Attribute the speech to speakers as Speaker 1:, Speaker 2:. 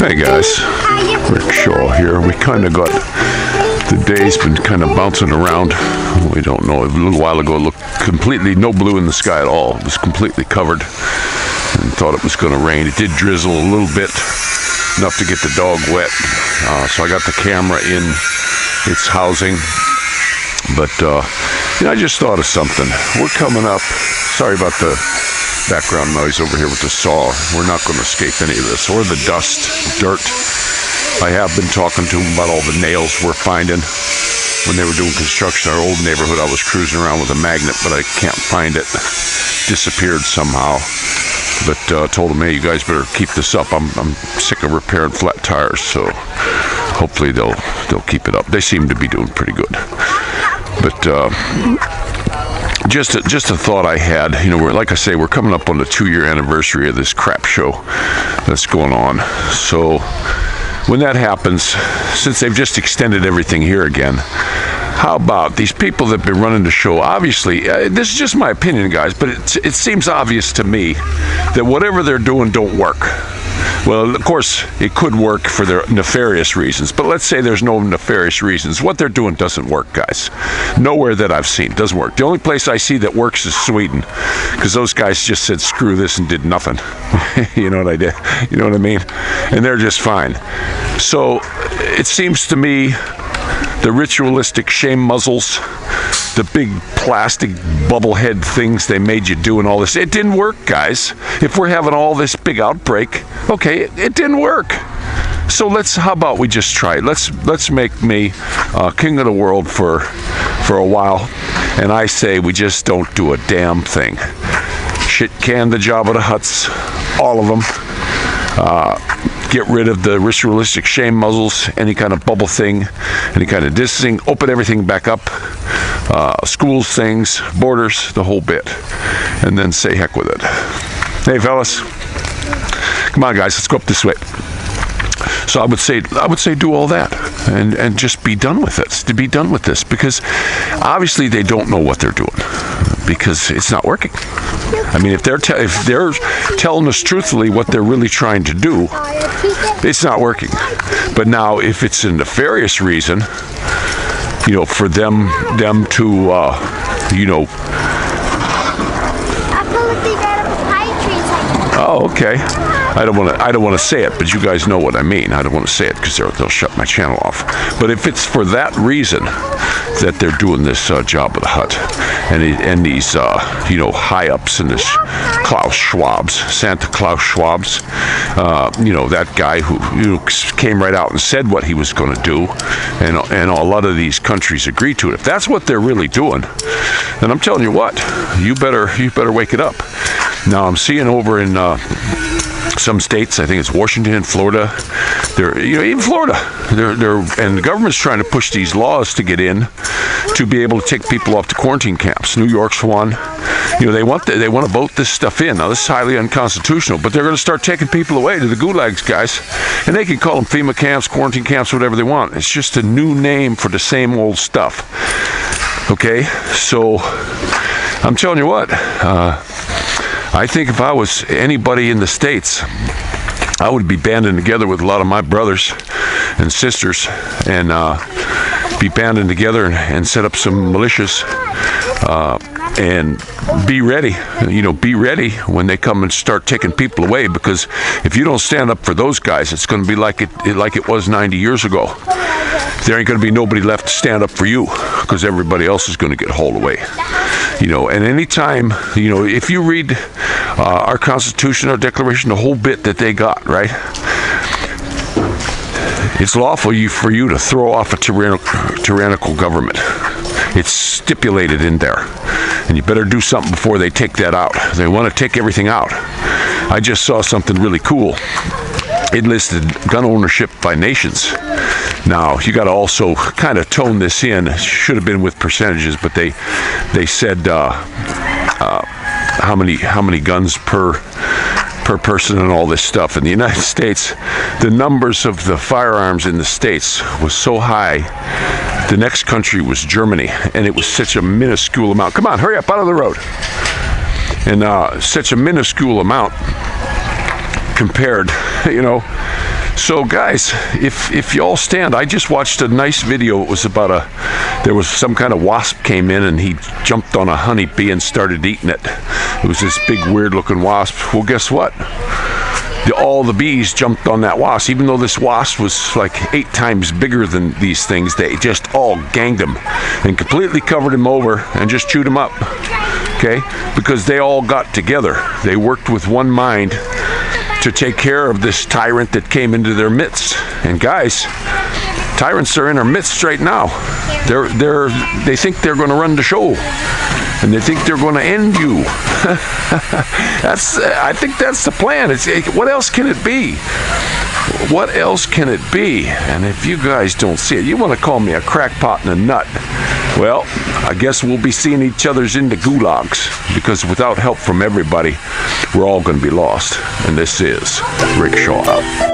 Speaker 1: Hey guys, Rick Shaw here. We kind of got, the day's been kind of bouncing around. We don't know, a little while ago it looked completely no blue in the sky at all. It was completely covered and thought it was going to rain. It did drizzle a little bit, enough to get the dog wet. So I got the camera in its housing. But, I just thought of something. We're coming up, sorry about the background noise over here with the saw. We're not going to escape any of this, or the dust, dirt. I have been talking to them about all the nails we're finding. When they were doing construction in our old neighborhood, I was cruising around with a magnet, but I can't find it. Disappeared somehow. But told them, hey, you guys better keep this up. I'm sick of repairing flat tires, so hopefully they'll keep it up. They seem to be doing pretty good. But just a thought I had. Like I say, we're coming up on the 2-year anniversary of this crap show that's going on. So when that happens, since they've just extended everything here again, how about these people that have been running the show? Obviously, this is just my opinion, guys, but it seems obvious to me that whatever they're doing don't work. Well, of course, it could work for their nefarious reasons, but let's say there's no nefarious reasons. What they're doing doesn't work, guys. Nowhere that I've seen doesn't work. The only place I see that works is Sweden, because those guys just said screw this and did nothing. You know what I did? You know what I mean? And they're just fine. So it seems to me the ritualistic shame muzzles, the big plastic bubble head things they made you do and all this, it didn't work, guys. If we're having all this big outbreak, okay, it didn't work. So how about we just try it? Let's make me king of the world for a while, and I say we just don't do a damn thing. Shit can the Jabba the Hutts, all of them. Get rid of the ritualistic shame muzzles, any kind of bubble thing, any kind of distancing, open everything back up, schools, things, borders, the whole bit, and then say heck with it. Hey fellas, come on guys, let's go up this way. So I would say do all that and just be done with it. To be done with this, because obviously they don't know what they're doing, because it's not working. I mean, if they're telling us truthfully what they're really trying to do, it's not working. But now, if it's a nefarious reason, for them to, Oh, okay. I don't want to say it, but you guys know what I mean. I don't want to say it because they'll shut my channel off. But if it's for that reason that they're doing this job of the hut, and these high ups and this Santa Claus Schwabs, that guy who came right out and said what he was going to do, and a lot of these countries agreed to it. If that's what they're really doing, then I'm telling you what, you better wake it up. Now I'm seeing over in some states, I think it's Washington, Florida. Even Florida, and the government's trying to push these laws to get in to be able to take people off to quarantine camps. New York's one. They want to vote this stuff in. Now this is highly unconstitutional, but they're going to start taking people away to the gulags, guys, and they can call them FEMA camps, quarantine camps, whatever they want. It's just a new name for the same old stuff. Okay, so I'm telling you what. I think if I was anybody in the States, I would be banding together with a lot of my brothers and sisters and be banding together and set up some militias and be ready. Be ready when they come and start taking people away, because if you don't stand up for those guys, it's going to be like it was 90 years ago. There ain't going to be nobody left to stand up for you, because everybody else is going to get hauled away. And anytime, if you read our Constitution, our Declaration, the whole bit that they got, right? It's lawful for you to throw off a tyrannical government. It's stipulated in there. And you better do something before they take that out. They want to take everything out. I just saw something really cool. It listed gun ownership by nations. Now, you got to also kind of tone this in. Should have been with percentages, but they said how many guns per person and all this stuff. In the United States, the numbers of the firearms in the States was so high. The next country was Germany, and it was such a minuscule amount. Come on, hurry up, out of the road. And such a minuscule amount compared, So guys, if y'all stand, I just watched a nice video. It was about there was some kind of wasp came in and he jumped on a honeybee and started eating it. It was this big weird looking wasp. Well, guess what? All the bees jumped on that wasp. Even though this wasp was like 8 times bigger than these things, they just all ganged him and completely covered him over and just chewed him up. Okay? Because they all got together. They worked with one mind to take care of this tyrant that came into their midst. And guys, tyrants are in our midst right now. They think they're going to run the show, and they think they're going to end you. I think that's the plan. What else can it be? What else can it be? And if you guys don't see it, you want to call me a crackpot and a nut. Well, I guess we'll be seeing each other's into gulags, because without help from everybody, we're all going to be lost. And this is Rick Shaw out.